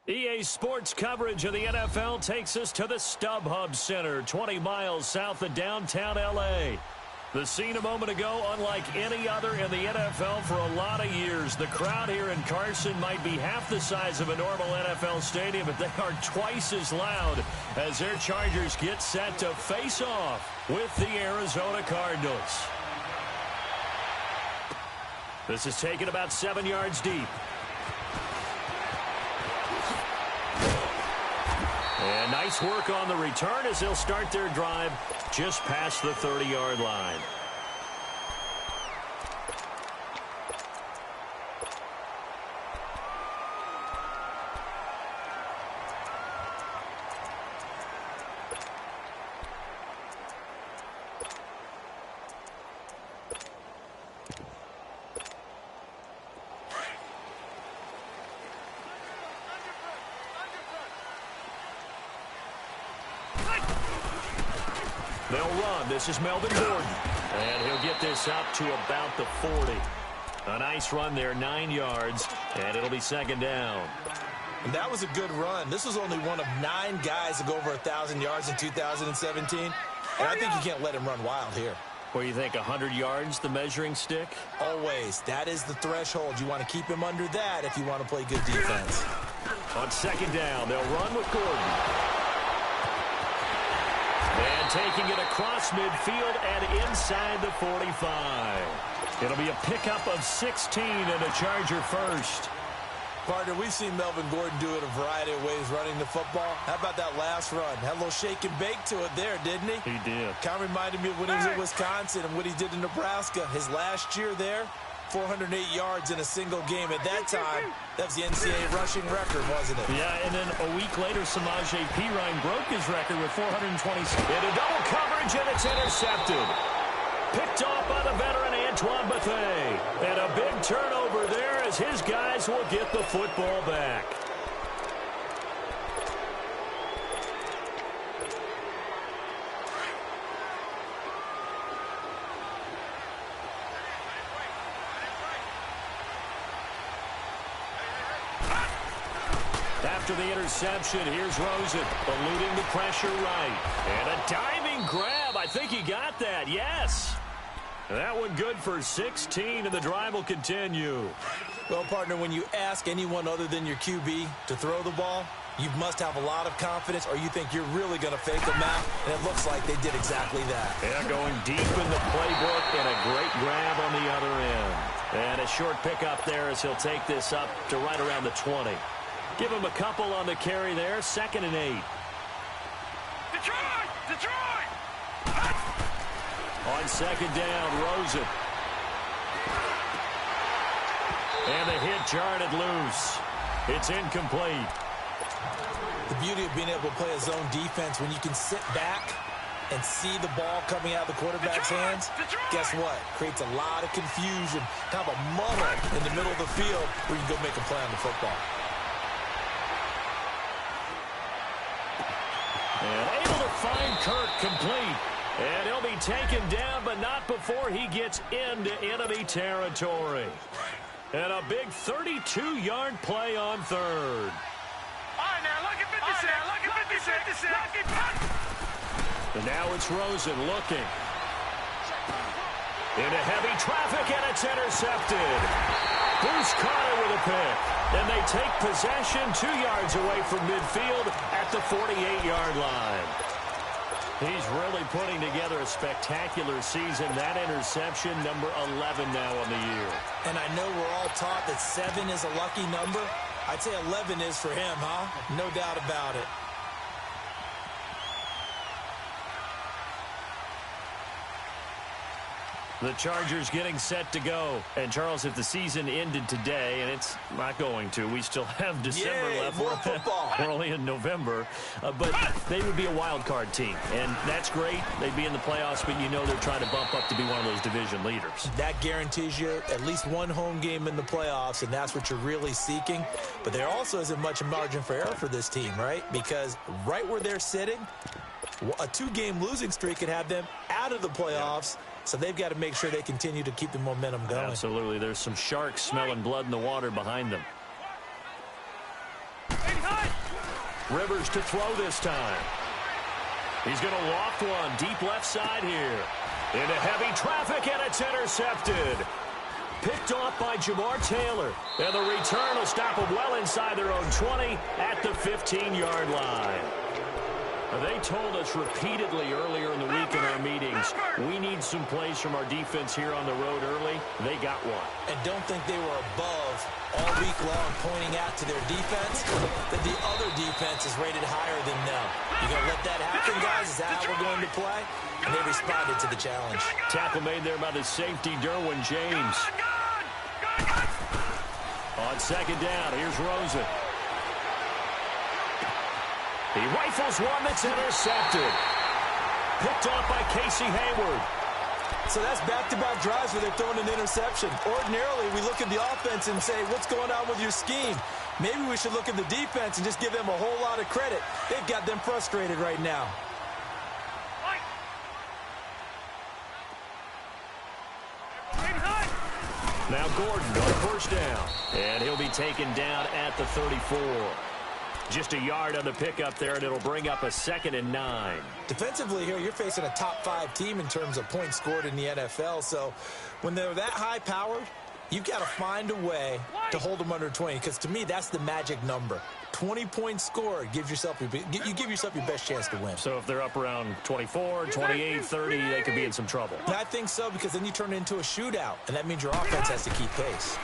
EA Sports coverage of the NFL takes us to the StubHub Center, 20 miles south of downtown L.A. The scene a moment ago, unlike any other in the NFL for a lot of years. The crowd here in Carson might be half the size of a normal NFL stadium, but they are twice as loud as their Chargers get set to face off with the Arizona Cardinals. This is taken about 7 yards deep. And nice work on the return as they'll start their drive just past the 30-yard line. They'll run. This is Melvin Gordon. And he'll get this up to about the 40. A nice run there, 9 yards, and it'll be second down. And that was a good run. This was only one of 9 guys to go over 1,000 yards in 2017. And I think you can't let him run wild here. What do you think, 100 yards, the measuring stick? Always. That is the threshold. You want to keep him under that if you want to play good defense. On second down, they'll run with Gordon. And taking it across midfield and inside the 45. It'll be a pickup of 16 and a Charger first. Partner, we've seen Melvin Gordon do it a variety of ways running the football. How about that last run? Had a little shake and bake to it there, didn't he? He did. Kind of reminded me of when he was in Wisconsin and what he did in Nebraska. His last year there, 408 yards in a single game. At that time, that was the NCAA rushing record, wasn't it? Yeah, and then a week later, Samaje Perine broke his record with 420. Into double coverage, and it's intercepted. Picked off by the veteran Antoine Bethea. And a big turnover there as his guys will get the football back. After the interception, here's Rosen, eluding the pressure right. And a diving grab. I think he got that. Yes. That one good for 16, and the drive will continue. Well, partner, when you ask anyone other than your QB to throw the ball, you must have a lot of confidence, or you think you're really going to fake them out, and it looks like they did exactly that. Yeah, going deep in the playbook, and a great grab on the other end. And a short pickup there as he'll take this up to right around the 20. Give him a couple on the carry there. 2nd and 8. Detroit! On second down, Rosen. And the hit jarred it loose. It's incomplete. The beauty of being able to play a zone defense when you can sit back and see the ball coming out of the quarterback's hands, guess what? Creates a lot of confusion, kind of a muddle in the middle of the field where you can go make a play on the football. And able to find Kirk complete. And he'll be taken down, but not before he gets into enemy territory. And a big 32-yard play on third. All right, now, look at 56. And now it's Rosen looking. Into heavy traffic, and it's intercepted. Bruce Carter with a pick. And they take possession 2 yards away from midfield at the 48-yard line. He's really putting together a spectacular season. That interception, number 11 now on the year. And I know we're all taught that 7 is a lucky number. I'd say 11 is for him, huh? No doubt about it. The Chargers getting set to go. And, Charles, if the season ended today, and it's not going to, we still have December left. More football. We're only in November. But they would be a wild card team. And that's great. They'd be in the playoffs, but you know they're trying to bump up to be one of those division leaders. That guarantees you at least one home game in the playoffs, and that's what you're really seeking. But there also isn't much margin for error for this team, right? Because right where they're sitting, a 2-game losing streak could have them out of the playoffs. Yeah. So they've got to make sure they continue to keep the momentum going. Absolutely. There's some sharks smelling blood in the water behind them. Rivers to throw this time. He's going to loft one deep left side here. Into heavy traffic, and it's intercepted. Picked off by Jamar Taylor. And the return will stop them well inside their own 20 at the 15-yard line. They told us repeatedly earlier in the week in our meetings, we need some plays from our defense here on the road early. They got one. And don't think they were above all week long pointing out to their defense that the other defense is rated higher than them. You going to let that happen, guys? Is that how we're going to play? And they responded to the challenge. Tackle made there by the safety, Derwin James. On second down, here's Rosen. He rifles one that's intercepted. Picked off by Casey Hayward. So that's back-to-back drives where they're throwing an interception. Ordinarily, we look at the offense and say, what's going on with your scheme? Maybe we should look at the defense and just give them a whole lot of credit. They've got them frustrated right now. Now Gordon on first down. And he'll be taken down at the 34. Just a yard on the pickup there, and it'll bring up a 2nd and 9. Defensively here, you're facing a top-5 team in terms of points scored in the NFL. So when they're that high-powered, you've got to find a way to hold them under 20. Because to me, that's the magic number. 20 points scored gives yourself you give yourself your best chance to win. So if they're up around 24, 28, 30, they could be in some trouble. And I think so, because then you turn it into a shootout, and that means your offense has to keep pace.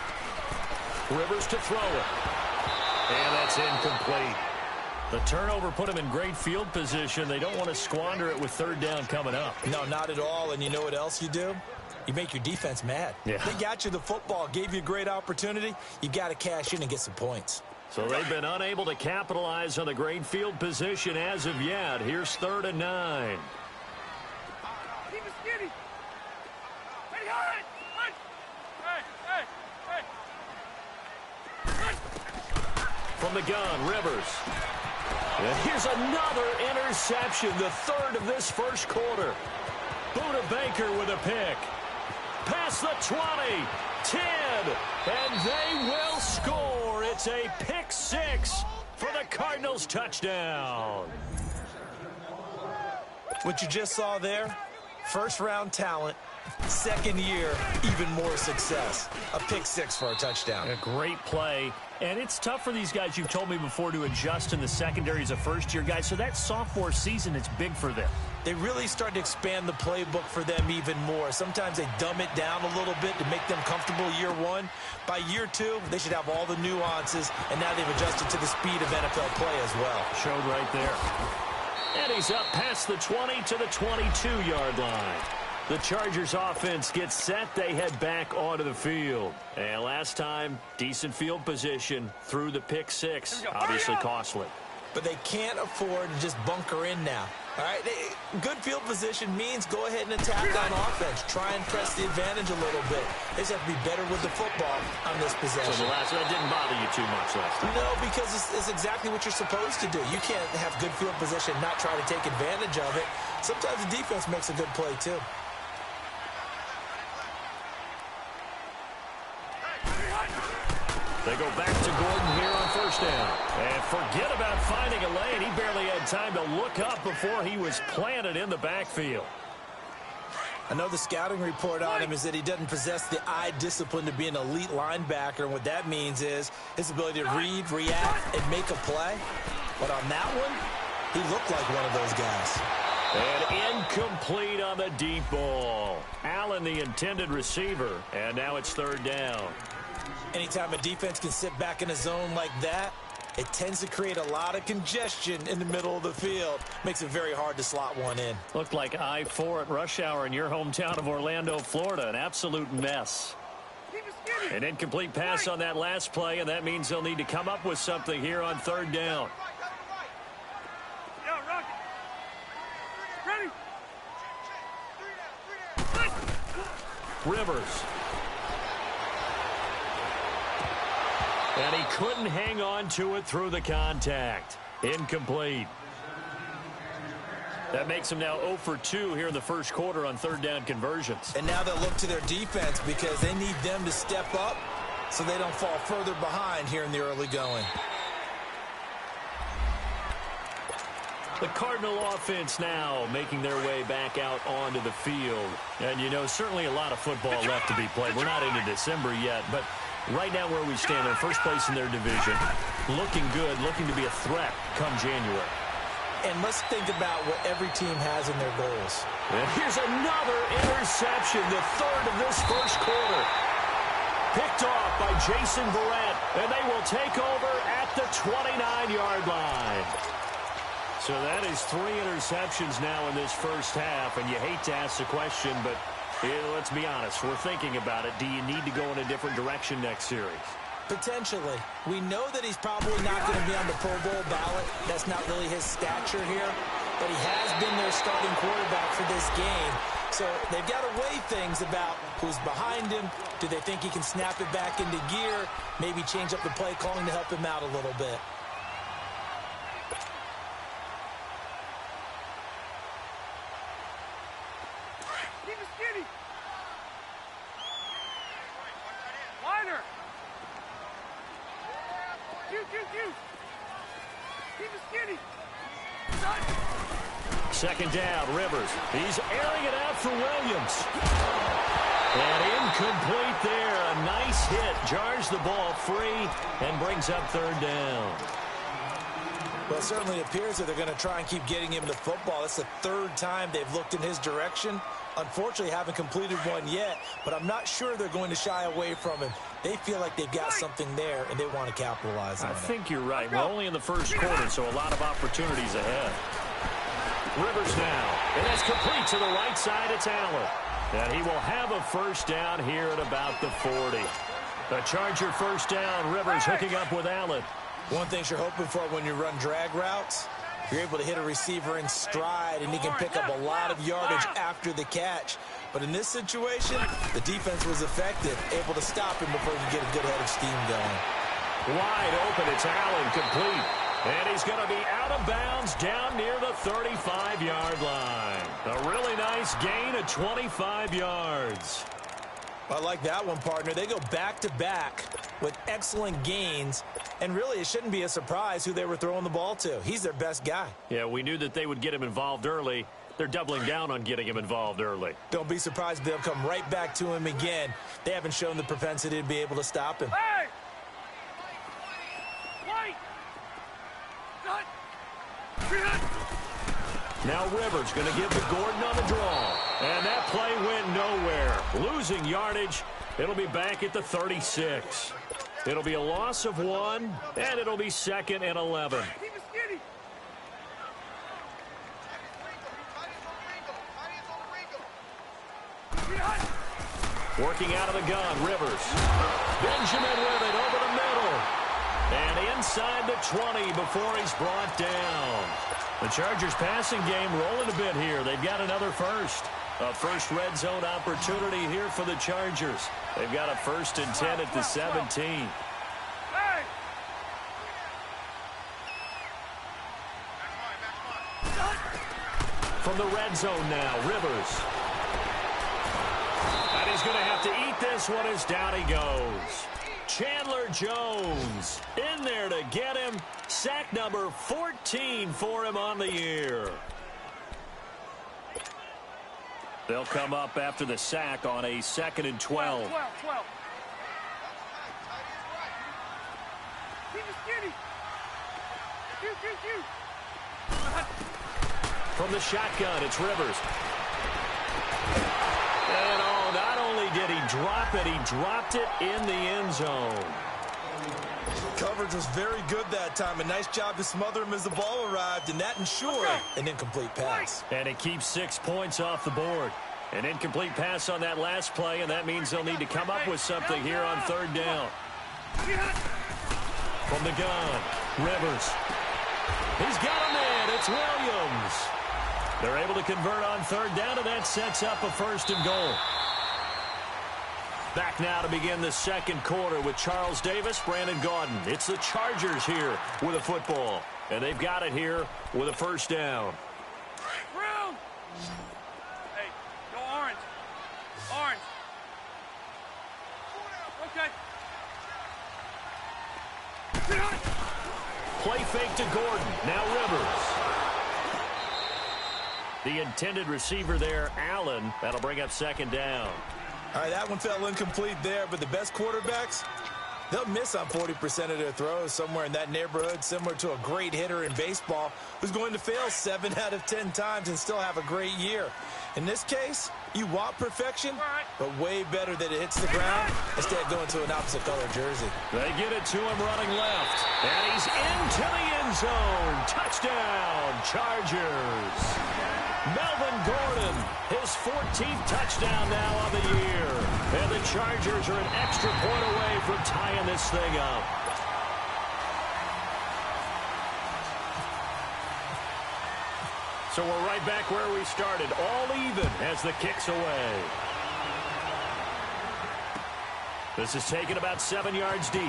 Rivers to throw it. And that's incomplete. The turnover put him in great field position. They don't want to squander it with third down coming up. No, not at all. And you know what else you do? You make your defense mad. Yeah. They got you the football, gave you a great opportunity. You got to cash in and get some points. So they've been unable to capitalize on the great field position as of yet. Here's 3rd and 9. Keep it skinny. Hey, From the gun, Rivers. And here's another interception, the 3rd of this first quarter. Buda Baker with a pick. Past the 20, 10, and they will score. It's a pick 6 for the Cardinals touchdown. What you just saw there, first-round talent, second year, even more success. A pick 6 for a touchdown. A great play. And it's tough for these guys, you've told me before, to adjust in the secondary as a first-year guy. So that sophomore season, it's big for them. They really start to expand the playbook for them even more. Sometimes they dumb it down a little bit to make them comfortable year 1. By year 2, they should have all the nuances, and now they've adjusted to the speed of NFL play as well. Showed right there. And he's up past the 20 to the 22-yard line. The Chargers offense gets set. They head back onto the field. And last time, decent field position through the pick 6. Obviously costly. But they can't afford to just bunker in now. All right, good field position means go ahead and attack on offense. Try and press the advantage a little bit. They just have to be better with the football on this possession. So the last one didn't bother you too much last time? No, because it's exactly what you're supposed to do. You can't have good field position and not try to take advantage of it. Sometimes the defense makes a good play, too. They go back to Gordon here on first down. And forget about finding a lane. He barely had time to look up before he was planted in the backfield. I know the scouting report on him is that he doesn't possess the eye discipline to be an elite linebacker. And what that means is his ability to read, react, and make a play. But on that one, he looked like one of those guys. And incomplete on the deep ball. Allen, the intended receiver. And now it's third down. Anytime a defense can sit back in a zone like that, it tends to create a lot of congestion in the middle of the field. Makes it very hard to slot one in. Looked like I-4 at rush hour in your hometown of Orlando, Florida. An absolute mess. An incomplete pass on that last play, and that means they'll need to come up with something here on third down. Rivers. And he couldn't hang on to it through the contact. Incomplete. That makes him now 0 for 2 here in the first quarter on third down conversions. And now they'll look to their defense because they need them to step up so they don't fall further behind here in the early going. The Cardinal offense now making their way back out onto the field. And, you know, certainly a lot of football left to be played. We're not into December yet, but right now where we stand, in first place in their division, looking good, looking to be a threat come January. And let's think about what every team has in their goals. And here's another interception, the third of this first quarter. Picked off by Jason Verrett, and they will take over at the 29-yard line. So that is 3 interceptions now in this first half, and you hate to ask the question, but let's be honest, we're thinking about it. Do you need to go in a different direction next series? Potentially. We know that he's probably not going to be on the Pro Bowl ballot. That's not really his stature here, but he has been their starting quarterback for this game. So they've got to weigh things about who's behind him. Do they think he can snap it back into gear? Maybe change up the play calling to help him out a little bit. Second down, Rivers. He's airing it out for Williams. And incomplete there. A nice hit. Jars the ball free and brings up third down. Well, it certainly appears that they're going to try and keep getting him the football. That's the third time they've looked in his direction. Unfortunately, haven't completed one yet, but I'm not sure they're going to shy away from him. They feel like they've got something there, and they want to capitalize on it. I think you're right. We're only in the first quarter, so a lot of opportunities ahead. Rivers now, and that's complete to the right side. It's Allen. And he will have a first down here at about the 40. The Charger first down. Rivers hooking up with Allen. One thing you're hoping for when you run drag routes, you're able to hit a receiver in stride, and he can pick up a lot of yardage after the catch. But in this situation, the defense was effective, able to stop him before he could get a good head of steam going. Wide open. It's Allen, complete. And he's going to be out of bounds down near the 35-yard line. A really nice gain of 25 yards. I like that one, partner. They go back-to-back with excellent gains, and really it shouldn't be a surprise who they were throwing the ball to. He's their best guy. Yeah, we knew that they would get him involved early. They're doubling down on getting him involved early. Don't be surprised if they'll come right back to him again. They haven't shown the propensity to be able to stop him. Hey! White! Now Rivers going to give to Gordon on the draw. And that play went nowhere. Losing yardage. It'll be back at the 36. It'll be a loss of 1, and it'll be 2nd and 11. Working out of the gun, Rivers. Benjamin with it over the middle. And inside the 20 before he's brought down. The Chargers passing game rolling a bit here. They've got another first. A first red zone opportunity here for the Chargers. They've got a 1st and 10 at the 17. From the red zone now, Rivers. And he's going to have to eat this one as down he goes. Chandler Jones in there to get him. Sack number 14 for him on the year. They'll come up after the sack on a 2nd and 12. From the shotgun, it's Rivers. And not only did he drop it, he dropped it in the end zone. Coverage was very good that time. A nice job to smother him as the ball arrived, and that ensured an incomplete pass. And it keeps 6 points off the board. An incomplete pass on that last play, and that means they'll need to come up with something here on 3rd down. From the gun, Rivers. He's got a man. It's Williams. They're able to convert on 3rd down, and that sets up a 1st and goal. Back now to begin the 2nd quarter with Charles Davis, Brandon Gaudin. It's the Chargers here with a football, and they've got it here with a 1st down. Hey, go orange. Orange. Okay. Play fake to Gordon. Now Rivers. The intended receiver there, Allen. That'll bring up second down. All right, that one fell incomplete there, but the best quarterbacks, they'll miss on 40% of their throws, somewhere in that neighborhood, similar to a great hitter in baseball who's going to fail 7 out of 10 times and still have a great year. In this case, you want perfection, but way better that it hits the ground instead of going to an opposite color jersey. They get it to him running left, and he's into the end zone. Touchdown, Chargers. Melvin Gordon, his 14th touchdown now on the year. And the Chargers are an extra point away from tying this thing up. So we're right back where we started, all even as the kick's away. This is taken about 7 yards deep.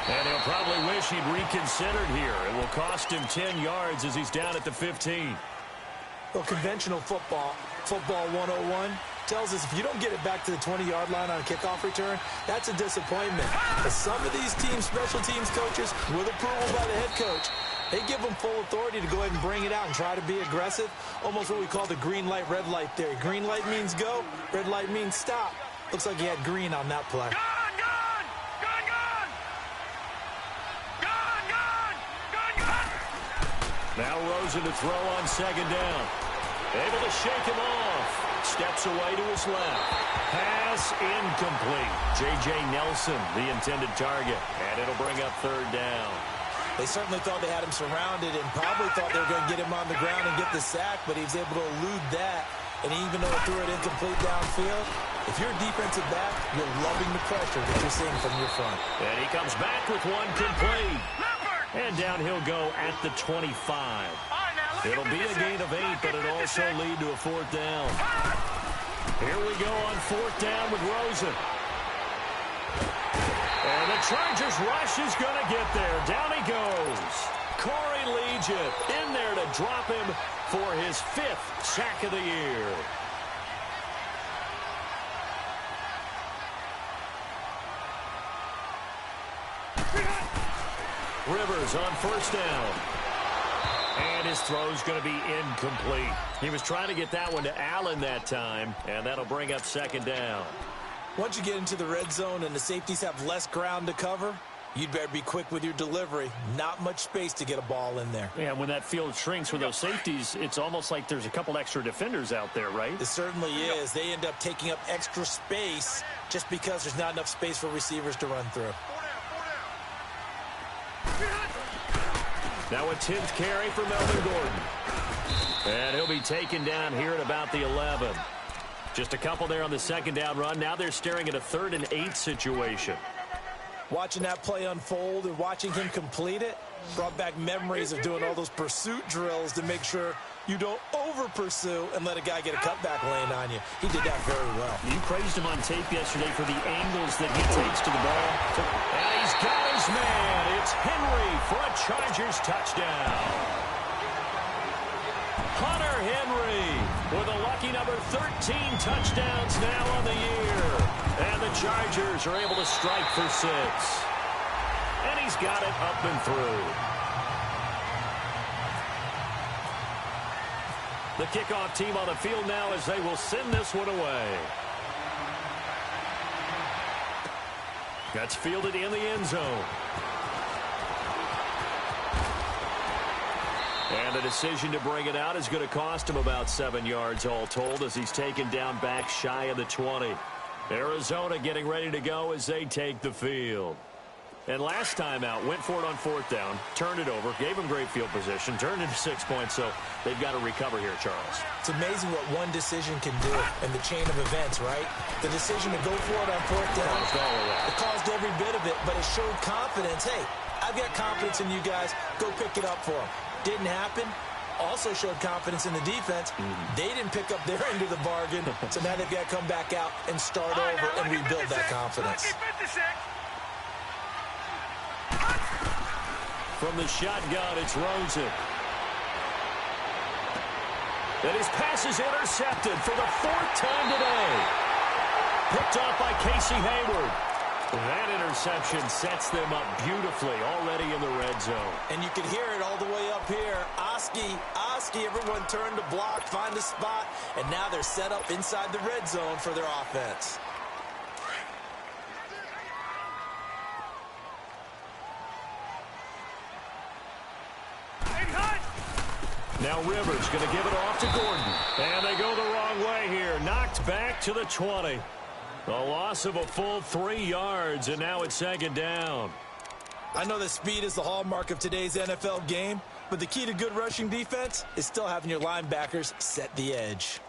And he'll probably wish he'd reconsidered here. It will cost him 10 yards as he's down at the 15. Well, conventional football 101, tells us if you don't get it back to the 20-yard line on a kickoff return, that's a disappointment. But some of these teams, special teams coaches, with approval by the head coach, they give them full authority to go ahead and bring it out and try to be aggressive, almost what we call the green light, red light theory. Green light means go, red light means stop. Looks like he had green on that play. Now Rosen to throw on second down. Able to shake him off. Steps away to his left. Pass incomplete. J.J. Nelson, the intended target. And it'll bring up third down. They certainly thought they had him surrounded and probably thought they were going to get him on the ground and get the sack, but he was able to elude that. And even though he threw it incomplete downfield, if you're a defensive back, you're loving the pressure that you're seeing from your front. And he comes back with one complete. And down he'll go at the 25. It'll be a gain of 8, but it'll also lead to a fourth down. Here we go on fourth down with Rosen. And the Chargers rush is going to get there. Down he goes. Corey Liuget in there to drop him for his 5th sack of the year. Rivers on first down. And his throw's going to be incomplete. He was trying to get that one to Allen that time, and that'll bring up second down. Once you get into the red zone and the safeties have less ground to cover, you'd better be quick with your delivery. Not much space to get a ball in there. Yeah, when that field shrinks with those safeties, it's almost like there's a couple extra defenders out there, right? It certainly is. They end up taking up extra space just because there's not enough space for receivers to run through. Now a 10th carry for Melvin Gordon. And he'll be taken down here at about the 11. Just a couple there on the second down run. Now they're staring at a 3rd and 8 situation. Watching that play unfold and watching him complete it brought back memories of doing all those pursuit drills to make sure you don't over-pursue and let a guy get a cutback lane on you. He did that very well. You praised him on tape yesterday for the angles that he takes to the ball. And he's got his man. It's Henry for a Chargers touchdown. Hunter Henry with a lucky number 13 touchdowns now on the year. And the Chargers are able to strike for 6. And he's got it up and through. The kickoff team on the field now as they will send this one away. That's fielded in the end zone. And the decision to bring it out is going to cost him about 7 yards all told as he's taken down back shy of the 20. Arizona getting ready to go as they take the field. And last time out, went for it on fourth down, turned it over, gave him great field position, turned into 6 points, so they've got to recover here, Charles. It's amazing what one decision can do in the chain of events, right? The decision to go for it on fourth down, it caused every bit of it, but it showed confidence. Hey, I've got confidence in you guys. Go pick it up for them. Didn't happen. Also showed confidence in the defense. They didn't pick up their end of the bargain, so now they've got to come back out and start over and rebuild that confidence. From the shotgun, it's Rosen. And his pass is intercepted for the 4th time today. Picked off by Casey Hayward. That interception sets them up beautifully already in the red zone. And you can hear it all the way up here. Oski Gronkowski. Everyone turned to block, find a spot, and now they're set up inside the red zone for their offense. Now Rivers going to give it off to Gordon. And they go the wrong way here. Knocked back to the 20. A loss of a full 3 yards, and now it's second down. I know that speed is the hallmark of today's NFL game, but the key to good rushing defense is still having your linebackers set the edge.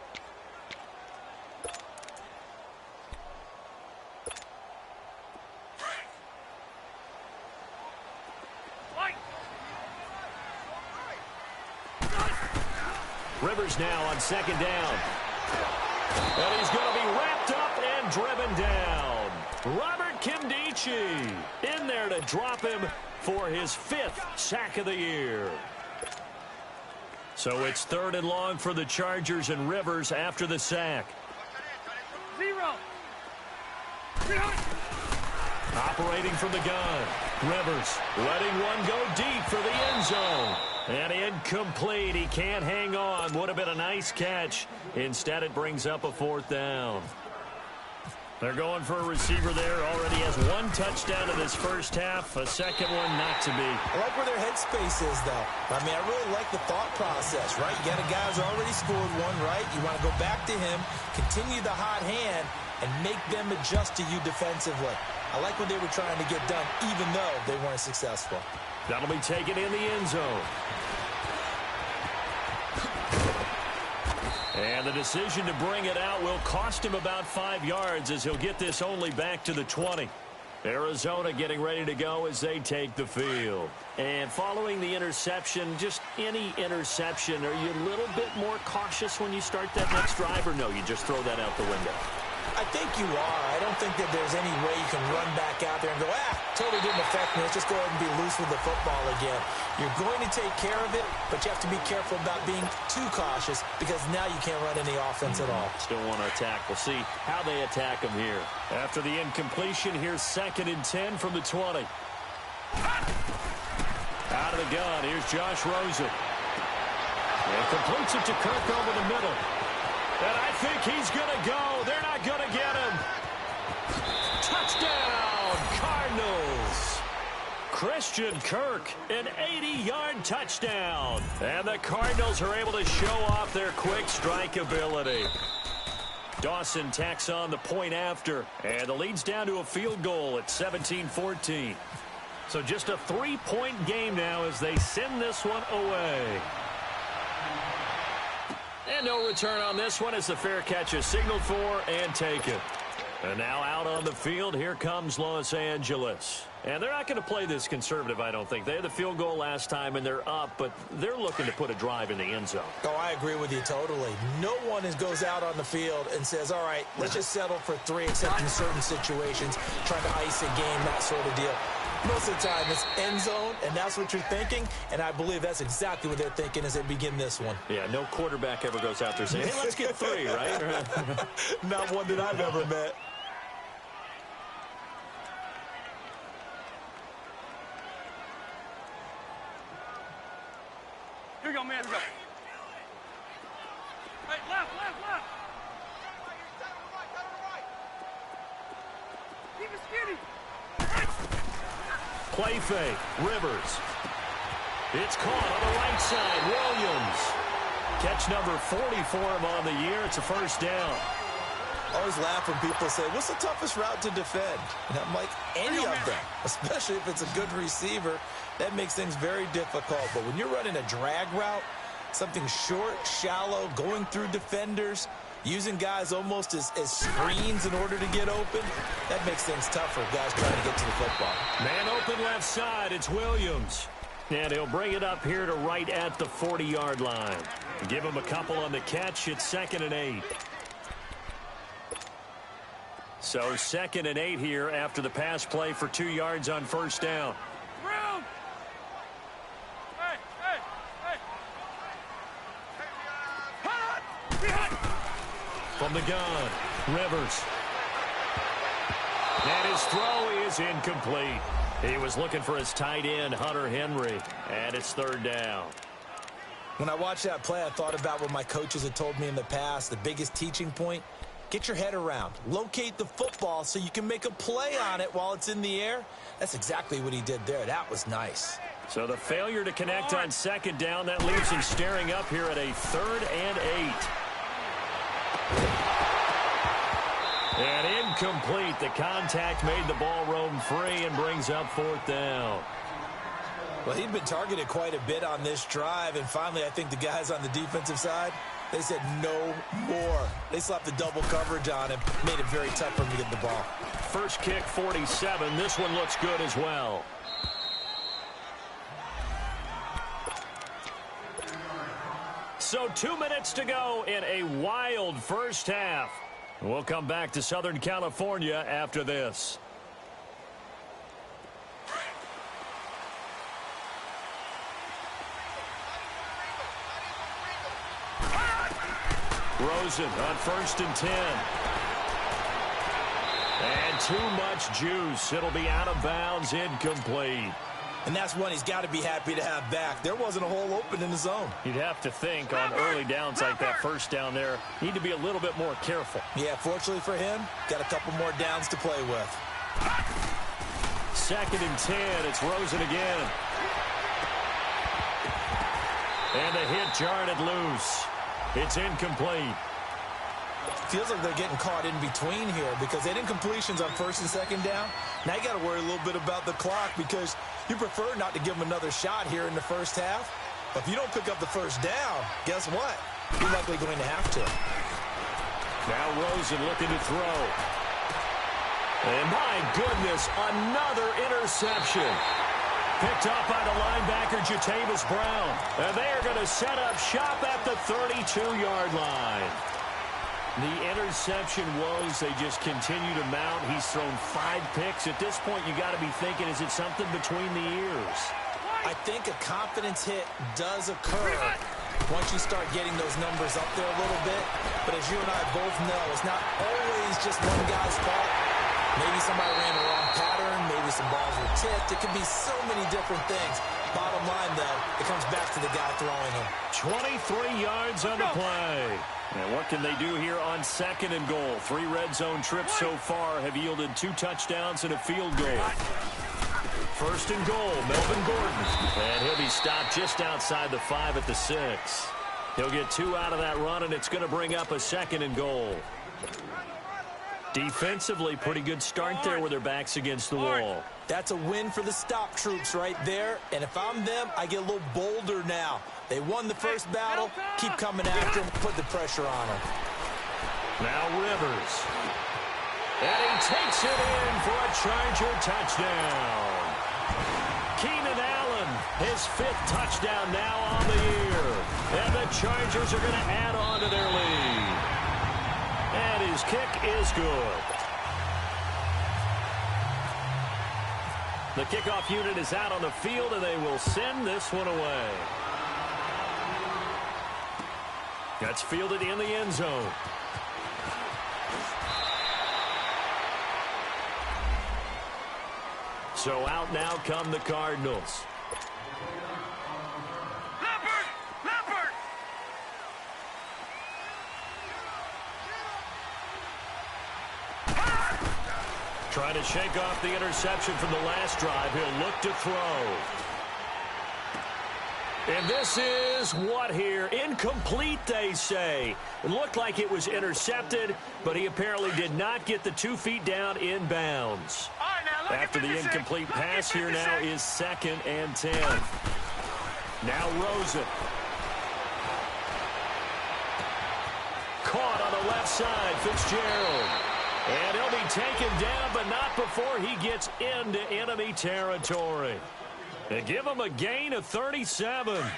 Rivers now on second down. And he's going to be wrapped up and driven down. Robert Kimdichie in there to drop him for his 5th sack of the year. So it's 3rd and long for the Chargers, and Rivers after the sack. 0. Operating from the gun. Rivers letting one go deep for the end zone. And incomplete. He can't hang on. Would have been a nice catch. Instead, it brings up a 4th down. They're going for a receiver there. Already has 1 touchdown in this first half. A second one not to be. I like where their headspace is, though. I mean, I really like the thought process, right? You got a guy who's already scored 1, right? You want to go back to him, continue the hot hand, and make them adjust to you defensively. I like what they were trying to get done, even though they weren't successful. That'll be taken in the end zone. And the decision to bring it out will cost him about 5 yards, as he'll get this only back to the 20. Arizona getting ready to go as they take the field. And following the interception, just any interception, are you a little bit more cautious when you start that next drive, or no, you just throw that out the window? I think you are. I don't think that there's any way you can run back out there and go, totally didn't affect me. Let's just go ahead and be loose with the football again. You're going to take care of it, but you have to be careful about being too cautious, because now you can't run any offense at all. Still want to attack. We'll see how they attack him here. After the incompletion, here's 2nd and 10 from the 20. Out of the gun, here's Josh Rosen. And completes it to Kirk over the middle. And I think he's going to go. They're not going to get him. Touchdown, Cardinals. Christian Kirk, an 80-yard touchdown. And the Cardinals are able to show off their quick strike ability. Dawson tacks on the point after. And the lead's down to a field goal at 17-14. So just a 3-point game now as they send this one away. And no return on this one as the fair catch is signaled for and taken. And now out on the field, here comes Los Angeles. And they're not going to play this conservative, I don't think. They had the field goal last time, and they're up, but they're looking to put a drive in the end zone. Oh, I agree with you totally. No one goes out on the field and says, all right, let's just settle for 3, except in certain situations, trying to ice a game, that sort of deal. Most of the time, it's end zone, and that's what you're thinking, and I believe that's exactly what they're thinking as they begin this one. Yeah, no quarterback ever goes out there saying, hey, let's get 3, right? Not one that I've ever met. Here we go, man. Here we go. Hey, left. Keep it skinny. Play fake. Rivers. It's caught on the right side. Williams. Catch number 40 for him on the year. It's a first down. I always laugh when people say, what's the toughest route to defend? And I'm like, any of them, especially if it's a good receiver. That makes things very difficult. But when you're running a drag route, something short, shallow, going through defenders, using guys almost as screens in order to get open, that makes things tough for guys trying to get to the football. Man open left side, it's Williams. And he'll bring it up here to right at the 40-yard line. Give him a couple on the catch, it's 2nd and 8. So 2nd and 8 here after the pass play for 2 yards on first down. Room. From the gun, Rivers. And his throw is incomplete. He was looking for his tight end, Hunter Henry, and it's 3rd down. When I watched that play, I thought about what my coaches had told me in the past. The biggest teaching point, get your head around. Locate the football so you can make a play on it while it's in the air. That's exactly what he did there. That was nice. So the failure to connect on second down, that leaves him staring up here at a 3rd and 8. And incomplete. The contact made the ball roam free and brings up 4th down. Well, he'd been targeted quite a bit on this drive, and finally I think the guys on the defensive side, they said no more. They slapped the double coverage on him, made it very tough for him to get the ball. First kick, 47. This one looks good as well. So 2 minutes to go in a wild first half. We'll come back to Southern California after this. Rosen on 1st and 10. And too much juice. It'll be out of bounds, incomplete. And that's one he's got to be happy to have back. There wasn't a hole open in the zone. You'd have to think on early downs like that first down there, need to be a little bit more careful. Yeah, fortunately for him, got a couple more downs to play with. 2nd and 10. It's Rosen again. And the hit jarred it loose. It's incomplete. Feels like they're getting caught in between here because they didn't completions on 1st and 2nd down. Now you got to worry a little bit about the clock because you prefer not to give them another shot here in the first half. But if you don't pick up the first down, guess what? You're likely going to have to. Now Rosen looking to throw. And my goodness, another interception. Picked up by the linebacker, Jatavis Brown. And they are going to set up shop at the 32-yard line. The interception woes, they just continue to mount. He's thrown 5 picks. At this point, you got to be thinking, is it something between the ears? I think a confidence hit does occur once you start getting those numbers up there a little bit. But as you and I both know, it's not always just one guy's fault. Maybe somebody ran the wrong pattern. Maybe some balls were tipped. It could be so many different things. Bottom line, though, it comes back to the guy throwing them. 23 yards on the play. And what can they do here on 2nd and goal? 3 red zone trips so far have yielded 2 touchdowns and a field goal. 1st and goal, Melvin Gordon. And he'll be stopped just outside the 5 at the 6. He'll get 2 out of that run, and it's going to bring up a 2nd and goal. Defensively, pretty good start there with their backs against the wall. That's a win for the stop troops right there. And if I'm them, I get a little bolder now. They won the first battle. Keep coming after them. Put the pressure on them. Now Rivers. And he takes it in for a Charger touchdown. Keenan Allen, his 5th touchdown now on the year. And the Chargers are going to add on to their lead. And his kick is good. The kickoff unit is out on the field, and they will send this one away. That's fielded in the end zone. So out now come the Cardinals. Trying to shake off the interception from the last drive. He'll look to throw. And this is what here? Incomplete, they say. It looked like it was intercepted, but he apparently did not get the 2 feet down in bounds. After the incomplete pass, here now is 2nd and 10. Now Rosen. Caught on the left side, Fitzgerald. And he'll be taken down, but not before he gets into enemy territory. They give him a gain of 37. All right,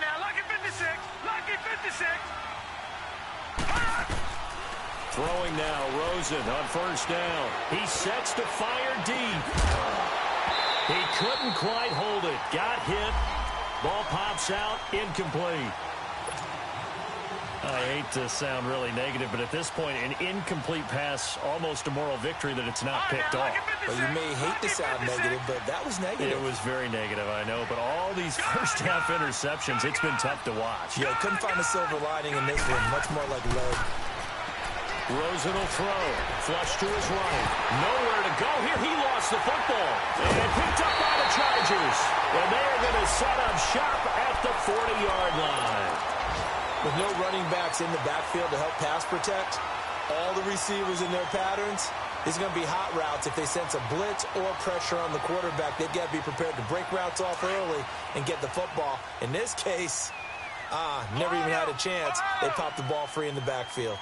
now, lucky 56. Lucky 56. Throwing now, Rosen on 1st down. He sets to fire deep. He couldn't quite hold it. Got hit. Ball pops out, incomplete. I hate to sound really negative, but at this point, an incomplete pass, almost a moral victory that it's not picked off. Well, you may hate to sound negative, but that was negative. It was very negative, I know, but all these first-half interceptions, it's been tough to watch. Yeah, couldn't find a silver lining in this one, much more like lead. Rosen will throw. Flush to his right. Nowhere to go here. He lost the football. And picked up by the Chargers. And they are going to set up shop at the 40-yard line. With no running backs in the backfield to help pass protect, all the receivers in their patterns, it's going to be hot routes. If they sense a blitz or pressure on the quarterback, they've got to be prepared to break routes off early and get the football. In this case, never even had a chance. They popped the ball free in the backfield.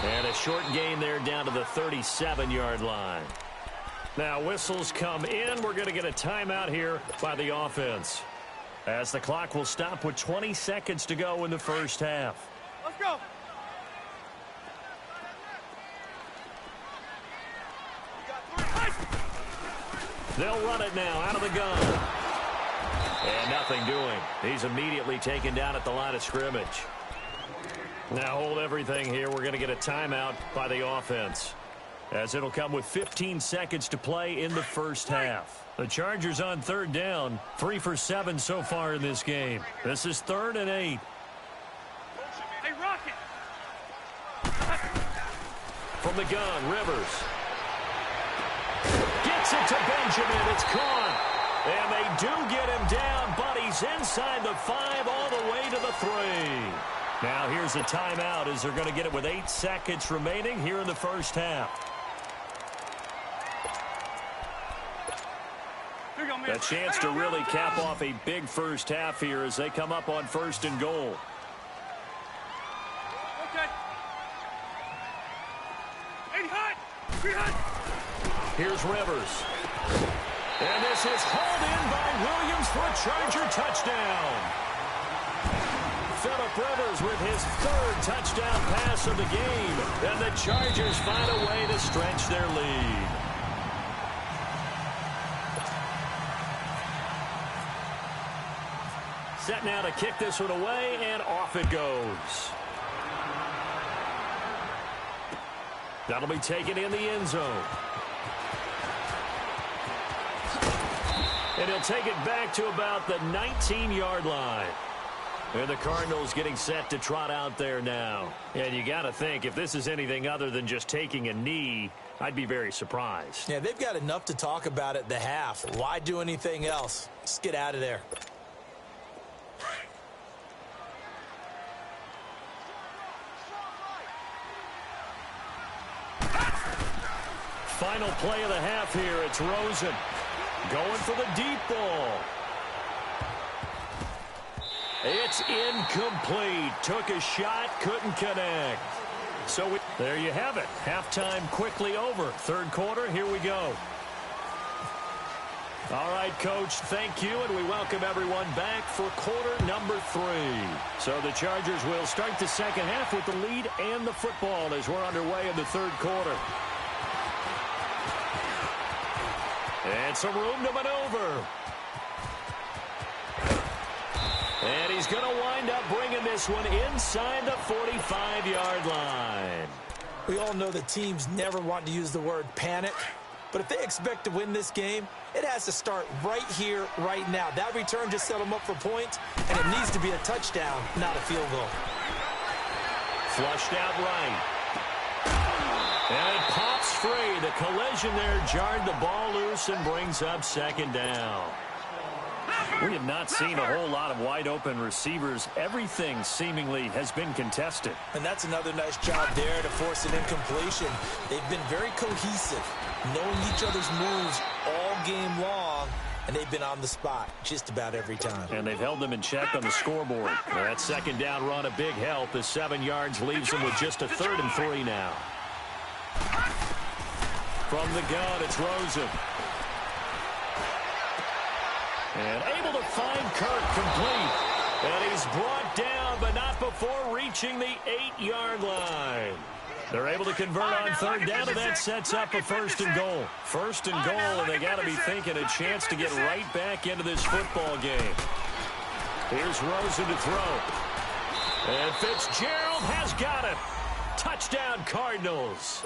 And a short gain there down to the 37-yard line. Now whistles come in. We're going to get a timeout here by the offense, as the clock will stop with 20 seconds to go in the first half. Let's go. They'll run it now out of the gun. And nothing doing. He's immediately taken down at the line of scrimmage. Now hold everything here. We're going to get a timeout by the offense, as it'll come with 15 seconds to play in the first half. The Chargers on third down, 3 for 7 so far in this game. This is 3rd and 8. Hey, Rocket. From the gun, Rivers. Gets it to Benjamin. It's caught. And they do get him down, but he's inside the 5 all the way to the 3. Now here's a timeout, as they're going to get it with 8 seconds remaining here in the first half. A chance to really cap off a big first half here as they come up on 1st and goal. Okay. Here's Rivers. And this is hauled in by Williams for a Charger touchdown. Phillip Rivers with his 3rd touchdown pass of the game. And the Chargers find a way to stretch their lead. Set now to kick this one away, and off it goes. That'll be taken in the end zone. And he'll take it back to about the 19-yard line. And the Cardinals getting set to trot out there now. And you got to think, if this is anything other than just taking a knee, I'd be very surprised. Yeah, they've got enough to talk about at the half. Why do anything else? Just get out of there. Final play of the half here. It's Rosen going for the deep ball. It's incomplete. Took a shot, couldn't connect. So there you have it. Halftime quickly over. 3rd quarter, here we go. All right, Coach, thank you, and we welcome everyone back for quarter number 3. So the Chargers will start the second half with the lead and the football as we're underway in the 3rd quarter. And some room to maneuver. And he's going to wind up bringing this one inside the 45-yard line. We all know that teams never want to use the word panic, but if they expect to win this game, it has to start right here, right now. That return just set them up for points, and it needs to be a touchdown, not a field goal. Flushed out right. And it pops free. The collision there jarred the ball loose and brings up 2nd down. We have not seen a whole lot of wide-open receivers. Everything seemingly has been contested. And that's another nice job there to force an incompletion. They've been very cohesive, knowing each other's moves all game long, and they've been on the spot just about every time. And they've held them in check on the scoreboard. That 2nd down run, a big help, as 7 yards leaves them with just a 3rd and 3 now. From the gun, it's Rosen. And able to find Kirk complete. And he's brought down, but not before reaching the 8-yard line. They're able to convert on third down, and that sets up a first and goal. First and goal, and they got to be thinking a chance to get right back into this football game. Here's Rosen to throw. And Fitzgerald has got it. Touchdown, Cardinals.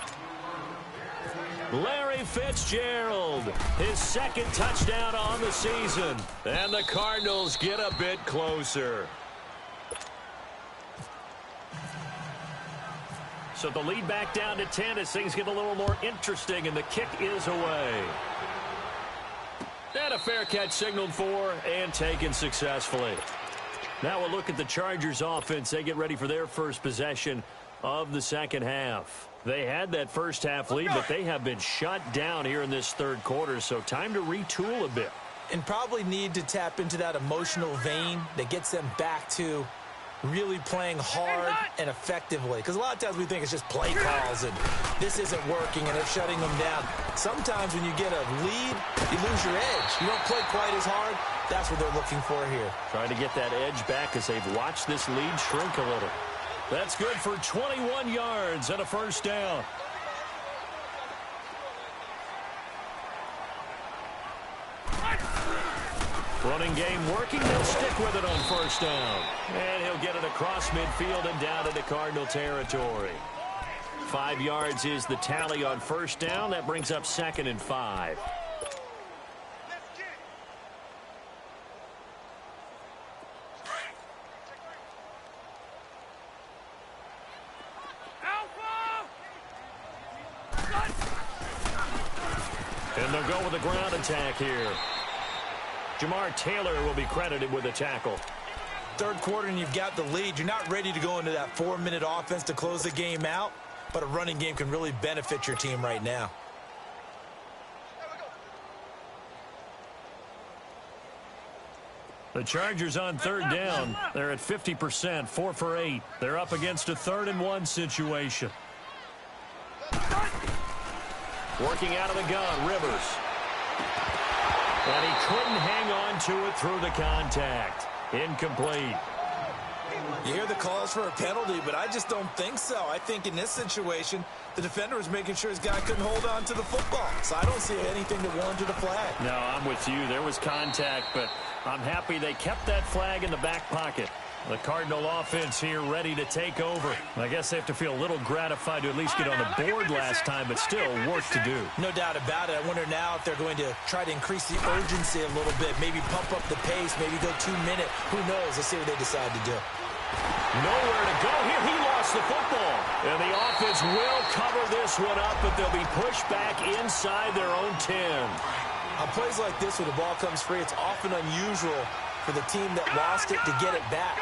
Larry Fitzgerald, his second touchdown on the season. And the Cardinals get a bit closer. So the lead back down to 10 as things get a little more interesting, and the kick is away. And a fair catch signaled for and taken successfully. Now we'll look at the Chargers offense. They get ready for their first possession of the second half. They had that first half lead, but they have been shut down here in this third quarter, so time to retool a bit. And probably need to tap into that emotional vein that gets them back to really playing hard and effectively. Because a lot of times we think it's just play calls and this isn't working and it's shutting them down. Sometimes when you get a lead, you lose your edge. You don't play quite as hard. That's what they're looking for here. Trying to get that edge back as they've watched this lead shrink a little. That's good for 21 yards and a first down. Running game working. They'll stick with it on first down. And he'll get it across midfield and down into Cardinal territory. 5 yards is the tally on first down. That brings up 2nd and 5. And they'll go with a ground attack here. Jamar Taylor will be credited with a tackle. Third quarter and you've got the lead. You're not ready to go into that 4-minute offense to close the game out, but a running game can really benefit your team right now. The Chargers on third down. They're at 50%, 4 for 8. They're up against a 3rd and 1 situation. Working out of the gun, Rivers. And he couldn't hang on to it through the contact. Incomplete. You hear the calls for a penalty, but I just don't think so. I think in this situation, the defender was making sure his guy couldn't hold on to the football. So I don't see anything that warranted a flag. No, I'm with you. There was contact, but I'm happy they kept that flag in the back pocket. The Cardinal offense here ready to take over. I guess they have to feel a little gratified to at least get on the board last time, but still work to do. No doubt about it. I wonder now if they're going to try to increase the urgency a little bit, maybe pump up the pace, maybe go 2-minute. Who knows? Let's see what they decide to do. Nowhere to go here. He lost the football. And the offense will cover this one up, but they'll be pushed back inside their own 10. On plays like this, when the ball comes free, it's often unusual for the team that lost it to get it back.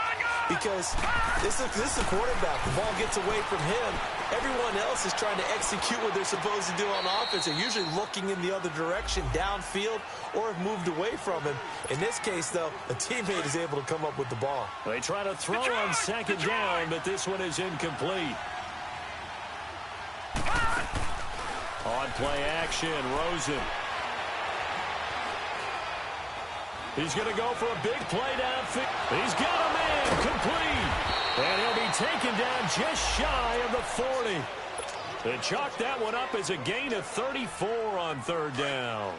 Because this is the quarterback. The ball gets away from him. Everyone else is trying to execute what they're supposed to do on offense. They're usually looking in the other direction, downfield, or have moved away from him. In this case, though, a teammate is able to come up with the ball. They try to throw on second down, but this one is incomplete. On play action, Rosen. He's going to go for a big play downfield. He's got a man complete. And he'll be taken down just shy of the 40. They chalked that one up as a gain of 34 on third down.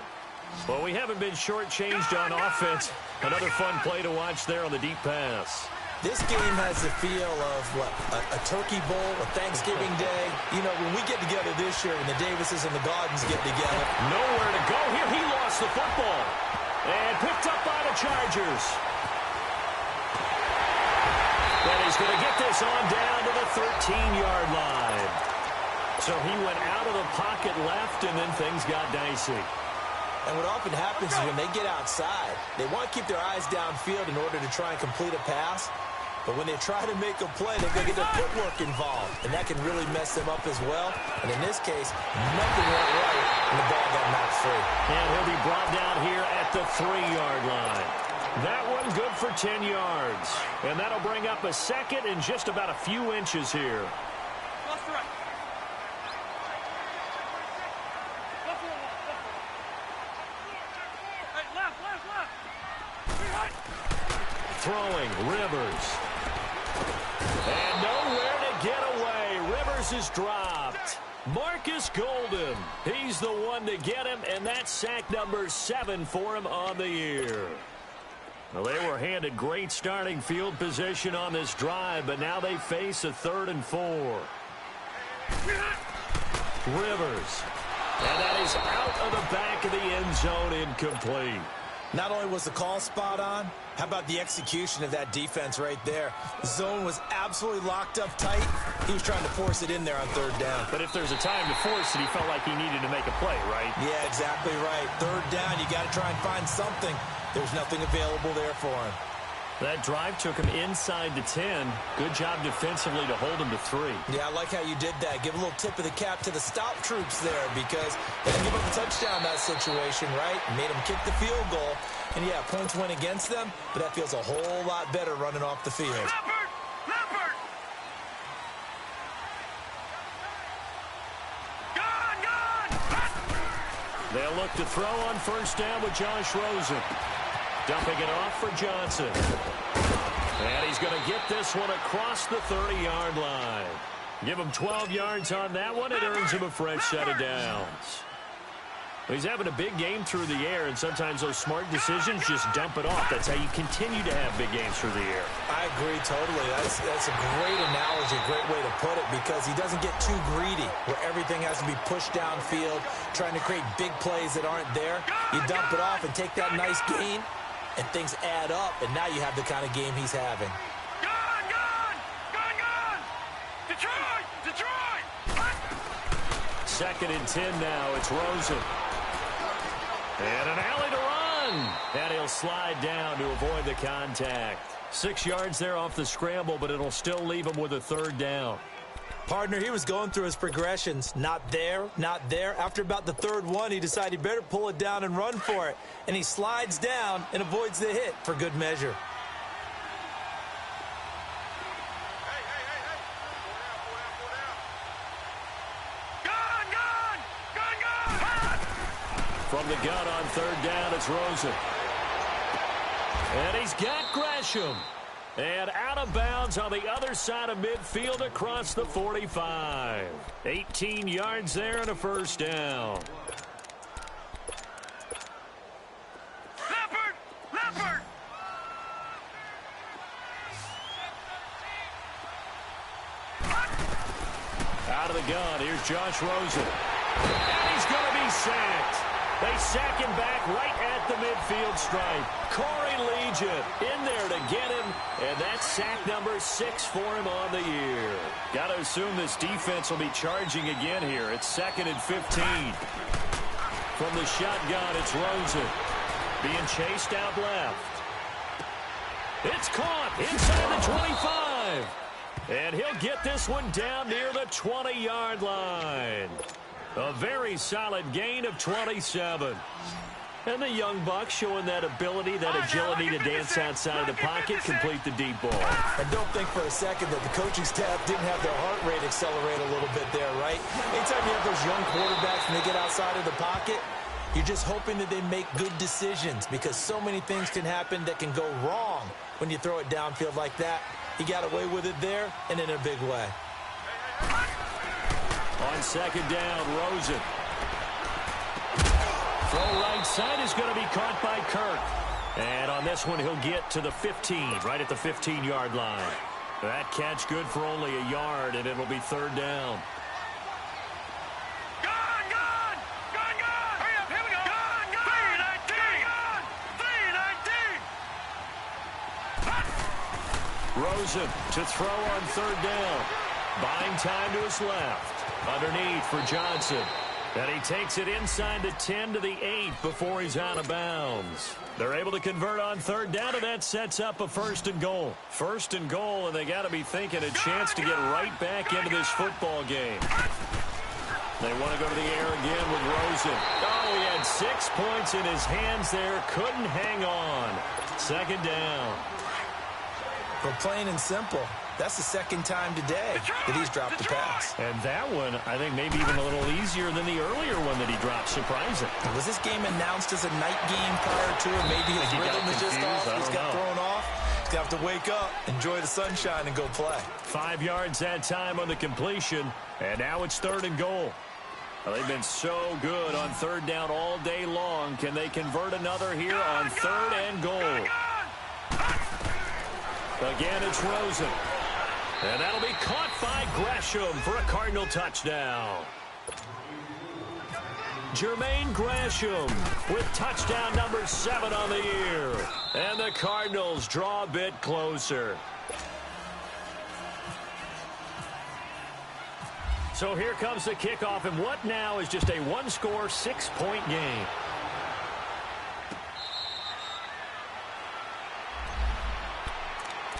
Well, we haven't been shortchanged on offense. Another fun play to watch there on the deep pass. This game has the feel of, what, a turkey bowl, a Thanksgiving day. You know, when we get together this year, when the Davises and the Gardens get together. Nowhere to go here. He lost the football. And picked up by the Chargers. And he's going to get this on down to the 13-yard line. So he went out of the pocket left, and then things got dicey. And what often happens is when they get outside, they want to keep their eyes downfield in order to try and complete a pass. But when they try to make a play, they're going to get their footwork involved. And that can really mess them up as well. And in this case, nothing went right, and the ball got knocked free. And he'll be brought down here at the 3-yard line. That one good for 10 yards. And that'll bring up a second and just about a few inches here. Throwing, Rivers. And nowhere to get away. Rivers pass is dropped. Marcus Golden, he's the one to get him, and that's sack number 7 for him on the year. Well, they were handed great starting field position on this drive, but now they face a 3rd and 4. Rivers. And that is out of the back of the end zone, incomplete. Not only was the call spot on, how about the execution of that defense right there? The zone was absolutely locked up tight. He was trying to force it in there on 3rd down. But if there's a time to force it, he felt like he needed to make a play, right? Yeah, exactly right. 3rd down, you got to try and find something. There's nothing available there for him. That drive took him inside the 10. Good job defensively to hold him to 3. Yeah, I like how you did that. Give a little tip of the cap to the stop troops there because they didn't give up a touchdown in that situation, right? Made them kick the field goal. And, yeah, points went against them, but that feels a whole lot better running off the field. Leopard! Gone! They'll look to throw on 1st down with Josh Rosen. Dumping it off for Johnson. And he's going to get this one across the 30-yard line. Give him 12 yards on that one. It earns him a fresh set of downs. He's having a big game through the air, and sometimes those smart decisions just dump it off. That's how you continue to have big games through the air. I agree totally. That's a great analogy, a great way to put it, because he doesn't get too greedy where everything has to be pushed downfield, trying to create big plays that aren't there. You dump it off and take that nice gain, and things add up, and now you have the kind of game he's having. Gone! Detroit! 2nd and 10 now. It's Rosen. And an alley to run. And he'll slide down to avoid the contact. 6 yards there off the scramble, but it'll still leave him with a 3rd down. Partner, he was going through his progressions. Not there, not there. After about the 3rd one, he decided he better pull it down and run for it. And he slides down and avoids the hit for good measure. From the gun on 3rd down, it's Rosen. And he's got Gresham. And out of bounds on the other side of midfield across the 45. 18 yards there and a 1st down. Leopard! Out of the gun, here's Josh Rosen. And he's going to be sacked. They sack him back right at the midfield stripe. Corey Legion in there to get him, and that's sack number 6 for him on the year. Got to assume this defense will be charging again here. It's 2nd and 15. From the shotgun, it's Rosen. Being chased out left. It's caught inside the 25. And he'll get this one down near the 20-yard line. A very solid gain of 27. And the young buck showing that ability, that agility to dance outside of the pocket, complete the deep ball. And don't think for a second that the coaching staff didn't have their heart rate accelerate a little bit there, right? Anytime you have those young quarterbacks and they get outside of the pocket, you're just hoping that they make good decisions because so many things can happen that can go wrong when you throw it downfield like that. He got away with it there and in a big way. On 2nd down, Rosen. Throw right side is going to be caught by Kirk. And on this one, he'll get to the 15, right at the 15-yard line. That catch good for only a yard, and it'll be 3rd down. Gone! Hurry up, here we go! Gone! 3-19! Rosen to throw on 3rd down. Buying time to his left. Underneath for Johnson. And he takes it inside the 10 to the 8 before he's out of bounds. They're able to convert on 3rd down, and that sets up a 1st and goal. 1st and goal, and they got to be thinking a chance to get right back into this football game. They want to go to the air again with Rosen. Oh, he had 6 points in his hands there. Couldn't hang on. 2nd down. For plain and simple, that's the 2nd time today that he's dropped the pass. And that one, I think, maybe even a little easier than the earlier one that he dropped. Surprising. Was this game announced as a night game prior to it? Maybe his rhythm was just off. He just got thrown off. He's got to wake up, enjoy the sunshine, and go play. 5 yards that time on the completion, and now it's 3rd and goal. Well, they've been so good on 3rd down all day long. Can they convert another here on 3rd and goal? Again, it's Rosen. And that'll be caught by Gresham for a Cardinal touchdown. Jermaine Gresham with touchdown number 7 on the year. And the Cardinals draw a bit closer. So here comes the kickoff, and what now is just a one-score, 6-point game.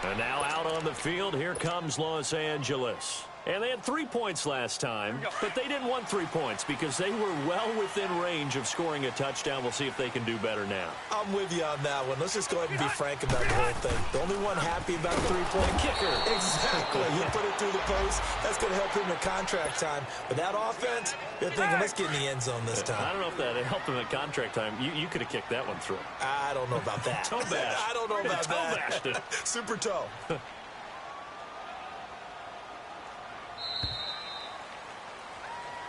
And now out on the field, here comes Los Angeles. And they had 3 points last time, but they didn't want 3 points because they were well within range of scoring a touchdown. We'll see if they can do better now. I'm with you on that one. Let's just go ahead and be frank about the whole thing. The only one happy about a 3-point kicker. Exactly. You put it through the post. That's going to help him in contract time. But that offense, you're thinking, let's get in the end zone this time. I don't know if that helped him at contract time. You could have kicked that one through. I don't know about that. Toe bash. I don't know about that. Toe bashed it. Super toe.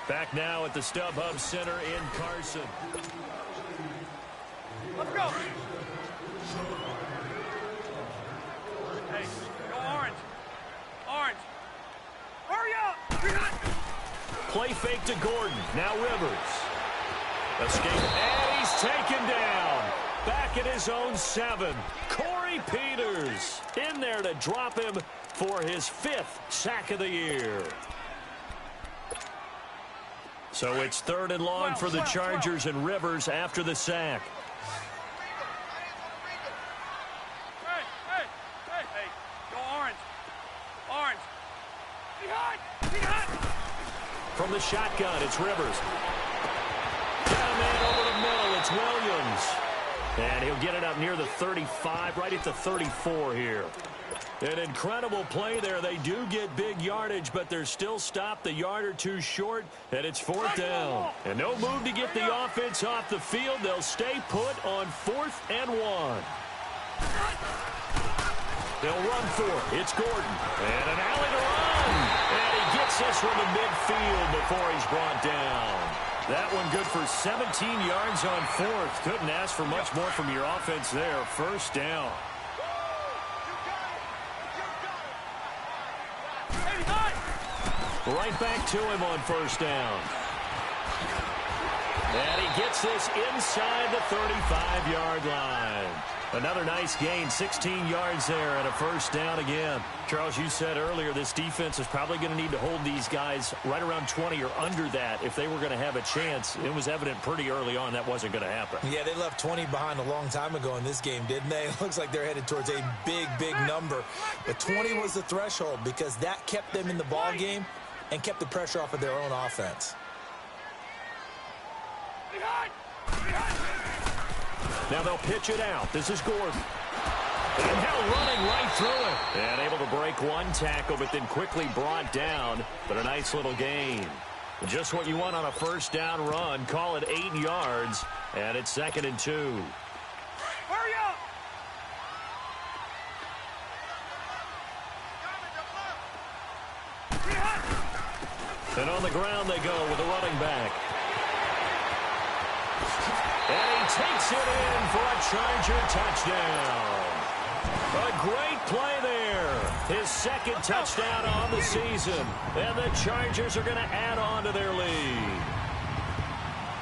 Back now at the StubHub Center in Carson. Let's go. Hey, go orange. Orange. Hurry up. Play fake to Gordon. Now Rivers. Escape. And he's taken down. Back at his own 7. Corey Peters in there to drop him for his 5th sack of the year. So it's 3rd and long for the Chargers, and Rivers after the sack. Hey, go orange. Orange. Behind. From the shotgun, it's Rivers. Got a man over the middle, it's Williams. And he'll get it up near the 35, right at the 34 here. An incredible play there. They do get big yardage, but they're still stopped a yard or 2 short, and it's 4th down. And no move to get the offense off the field. They'll stay put on 4th and 1. They'll run for it. It's Gordon. And an alley to run. And he gets this from the midfield before he's brought down. That one good for 17 yards on 4th. Couldn't ask for much more from your offense there. 1st down. Right back to him on 1st down. And he gets this inside the 35-yard line. Another nice gain, 16 yards there and a 1st down again. Charles, you said earlier this defense is probably going to need to hold these guys right around 20 or under that if they were going to have a chance. It was evident pretty early on that wasn't going to happen. Yeah, they left 20 behind a long time ago in this game, didn't they? It looks like they're headed towards a big, big number. But 20 was the threshold because that kept them in the ball game and kept the pressure off of their own offense. Now they'll pitch it out. This is Gordon. And now running right through it. And able to break one tackle, but then quickly brought down. But a nice little gain. Just what you want on a 1st down run. Call it 8 yards. And it's 2nd and 2. Hurry up. And on the ground they go with a running back. And he takes it in for a Charger touchdown. A great play there. His 2nd touchdown on the season. And the Chargers are going to add on to their lead.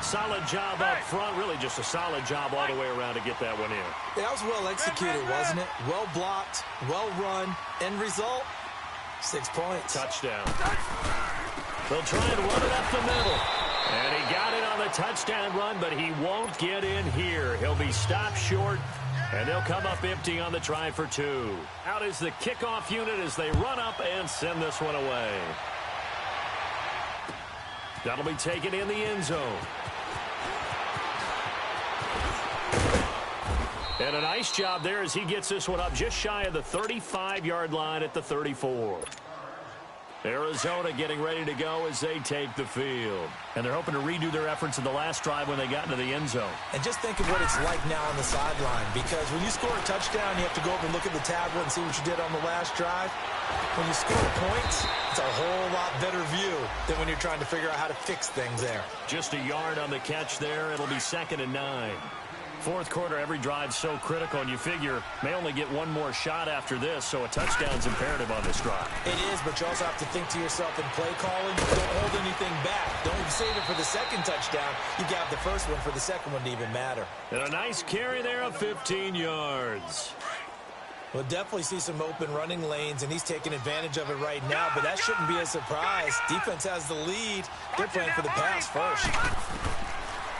Solid job up front. Really just a solid job all the way around to get that one in. That was well executed, wasn't it? Well blocked, well run. End result, 6 points. Touchdown. They'll try and run it up the middle. And he got it on the touchdown run, but he won't get in here. He'll be stopped short, and they'll come up empty on the try for 2. Out is the kickoff unit as they run up and send this one away. That'll be taken in the end zone. And a nice job there as he gets this one up just shy of the 35-yard line at the 34. Arizona getting ready to go as they take the field. And they're hoping to redo their efforts in the last drive when they got into the end zone. And just think of what it's like now on the sideline, because when you score a touchdown, you have to go over and look at the tablet and see what you did on the last drive. When you score points, it's a whole lot better view than when you're trying to figure out how to fix things there. Just a yard on the catch there. It'll be 2nd and 9. Fourth quarter, every drive's so critical, and you figure may only get one more shot after this, so a touchdown's imperative on this drive. It is, but you also have to think to yourself in play calling, don't hold anything back. Don't save it for the second touchdown. You got the first one for the second one to even matter. And a nice carry there of 15 yards. We'll definitely see some open running lanes, and he's taking advantage of it right now, but that shouldn't be a surprise. Defense has the lead. They're playing for the pass first.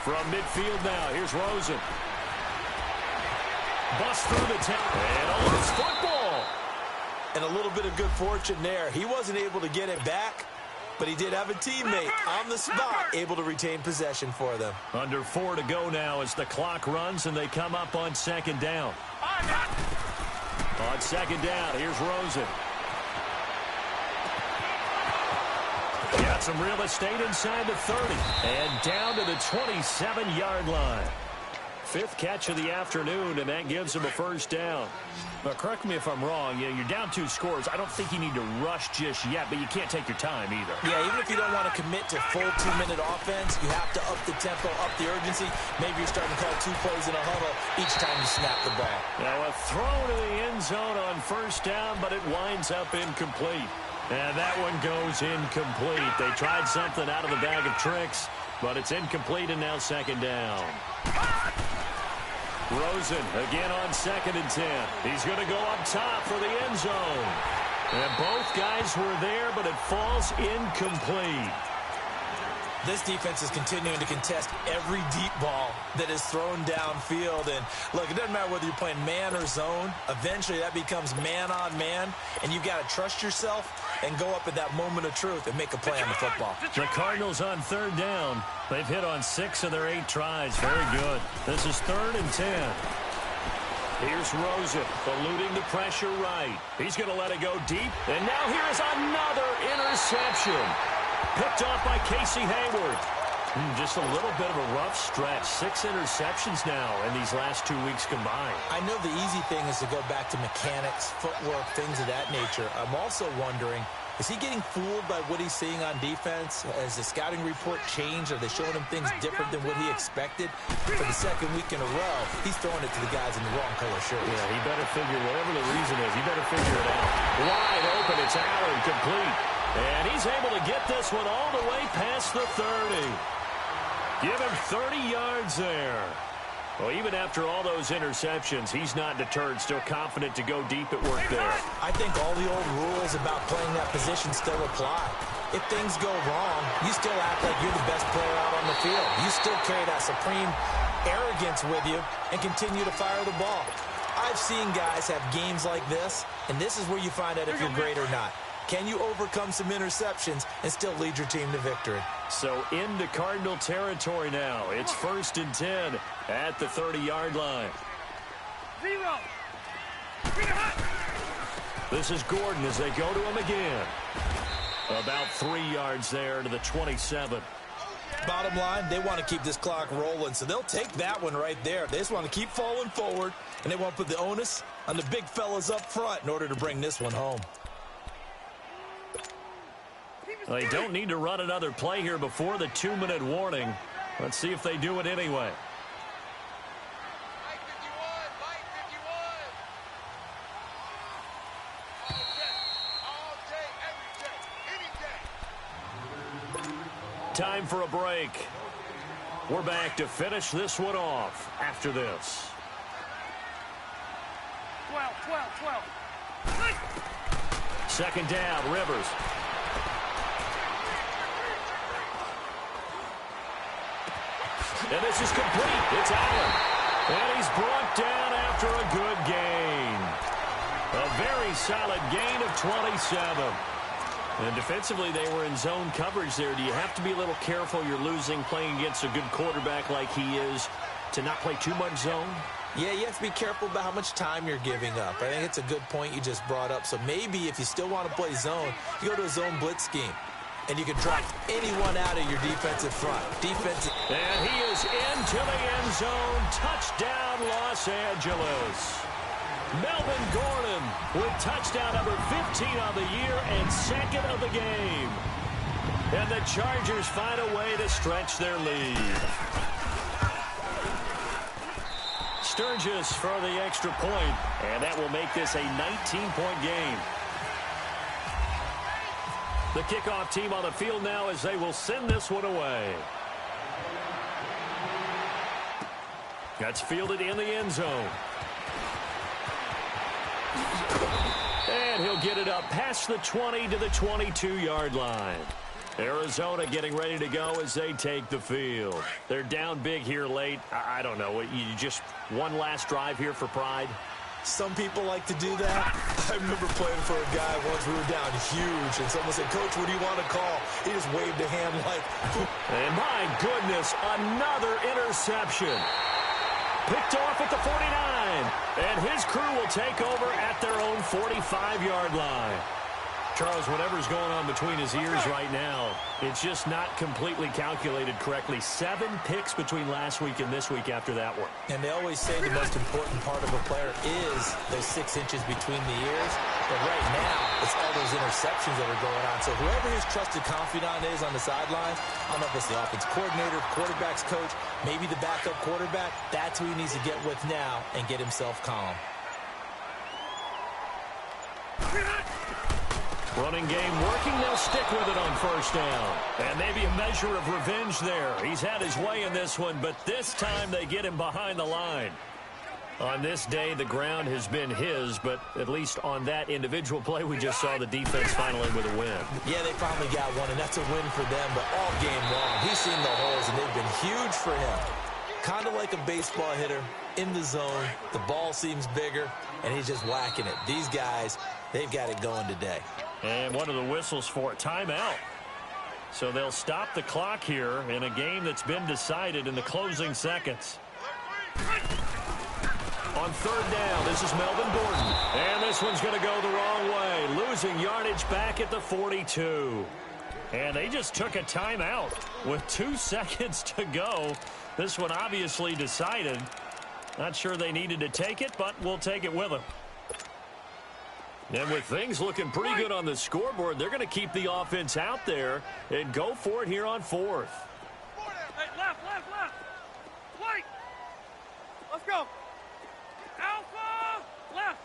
From midfield now, here's Rosen. Bust through the 10, and all this football. And a little bit of good fortune there. He wasn't able to get it back, but he did have a teammate on the spot able to retain possession for them. Under 4 to go now as the clock runs, and they come up on 2nd down. On 2nd down, here's Rosen. Got some real estate inside the 30, and down to the 27-yard line. 5th catch of the afternoon, and that gives him a first down. But correct me if I'm wrong. You're down 2 scores. I don't think you need to rush just yet, but you can't take your time either. Yeah, even if you don't want to commit to full 2-minute offense, you have to up the tempo, up the urgency. Maybe you're starting to call 2 plays in a huddle each time you snap the ball. Now a throw to the end zone on first down, but it winds up incomplete. And that one goes incomplete. They tried something out of the bag of tricks, but it's incomplete, and now 2nd down. Rosen again on 2nd and 10. He's going to go up top for the end zone. And both guys were there, but it falls incomplete. This defense is continuing to contest every deep ball that is thrown downfield. And look, it doesn't matter whether you're playing man or zone. Eventually that becomes man on man, and you've got to trust yourself and go up at that moment of truth and make a play on the football. The Cardinals on 3rd down. They've hit on 6 of their 8 tries. Very good. This is 3rd and 10. Here's Rosen, eluding the pressure right. He's going to let it go deep. And now here is another interception. Picked off by Casey Hayward. Just a little bit of a rough stretch. 6 interceptions now in these last 2 weeks combined. I know the easy thing is to go back to mechanics, footwork, things of that nature. I'm also wondering, is he getting fooled by what he's seeing on defense? Has the scouting report changed? Are they showing him things different than what he expected? For the 2nd week in a row, he's throwing it to the guys in the wrong color shirts. Yeah, he better figure, whatever the reason is, he better figure it out. Wide open, it's Allen, complete. And he's able to get this one all the way past the 30. Give him 30 yards there. Well, even after all those interceptions, he's not deterred, still confident to go deep at work there. I think all the old rules about playing that position still apply. If things go wrong, you still act like you're the best player out on the field. You still carry that supreme arrogance with you and continue to fire the ball. I've seen guys have games like this, and this is where you find out if you're great or not. Can you overcome some interceptions and still lead your team to victory? So into Cardinal territory now. It's 1st and 10 at the 30-yard line. 0. This is Gordon as they go to him again. About 3 yards there to the 27. Bottom line, they want to keep this clock rolling, so they'll take that one right there. They just want to keep falling forward, and they want to put the onus on the big fellas up front in order to bring this one home. They don't need to run another play here before the 2-minute warning. Let's see if they do it anyway. Time for a break. We're back to finish this one off after this. 12. 2nd down, Rivers. And this is complete. It's Allen. And he's brought down after a good gain. A very solid gain of 27. And defensively, they were in zone coverage there. Do you have to be a little careful? You're losing playing against a good quarterback like he is to not play too much zone? Yeah, you have to be careful about how much time you're giving up. I think it's a good point you just brought up. So maybe if you still want to play zone, you go to a zone blitz scheme. And you can drop anyone out of your defensive front. And he is into the end zone. Touchdown, Los Angeles. Melvin Gordon with touchdown number 15 on the year and second of the game. And the Chargers find a way to stretch their lead. Sturgis for the extra point, and that will make this a 19-point game. The kickoff team on the field now as they will send this one away. That's fielded in the end zone. And he'll get it up past the 20 to the 22-yard line. Arizona getting ready to go as they take the field. They're down big here late. I don't know. You just one last drive here for pride? Some people like to do that. I remember playing for a guy once. We were down huge, and someone said, "Coach, what do you want to call?" He just waved a hand like... And my goodness, another interception. Picked off at the 49. And his crew will take over at their own 45-yard line. Charles, whatever's going on between his ears right now, it's just not completely calculated correctly. 7 picks between last week and this week after that one. And they always say the most important part of a player is those 6 inches between the ears. But right now, it's all those interceptions that are going on. So whoever his trusted confidant is on the sidelines, I don't know if it's the offense coordinator, quarterback's coach, maybe the backup quarterback, that's who he needs to get with now and get himself calm. Running game working. They'll stick with it on first down. And maybe a measure of revenge there. He's had his way in this one, but this time they get him behind the line. On this day, the ground has been his, but at least on that individual play, we just saw the defense finally with a win. Yeah, they finally got one, and that's a win for them, but all game long, he's seen the holes, and they've been huge for him. Kind of like a baseball hitter in the zone. The ball seems bigger, and he's just whacking it. These guys, they've got it going today. And one of the whistles for a timeout. So they'll stop the clock here in a game that's been decided in the closing seconds. On third down, this is Melvin Gordon. And this one's going to go the wrong way. Losing yardage back at the 42. And they just took a timeout with 2 seconds to go. This one obviously decided. Not sure they needed to take it, but we'll take it with them. And with things looking pretty good on the scoreboard, they're going to keep the offense out there and go for it here on fourth. Hey, left. White. Let's go. Alpha. Left.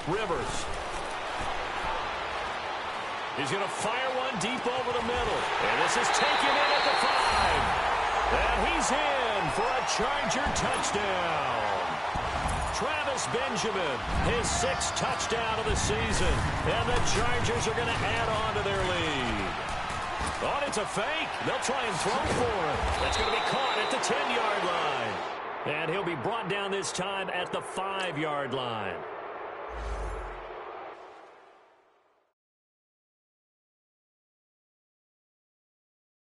Rivers. He's going to fire one deep over the middle. And this is taken in at the 5. And he's in for a Charger touchdown. Travis Benjamin, his 6th touchdown of the season. And the Chargers are going to add on to their lead. Oh, it's a fake. They'll try and throw for him. That's going to be caught at the 10-yard line. And he'll be brought down this time at the 5-yard line.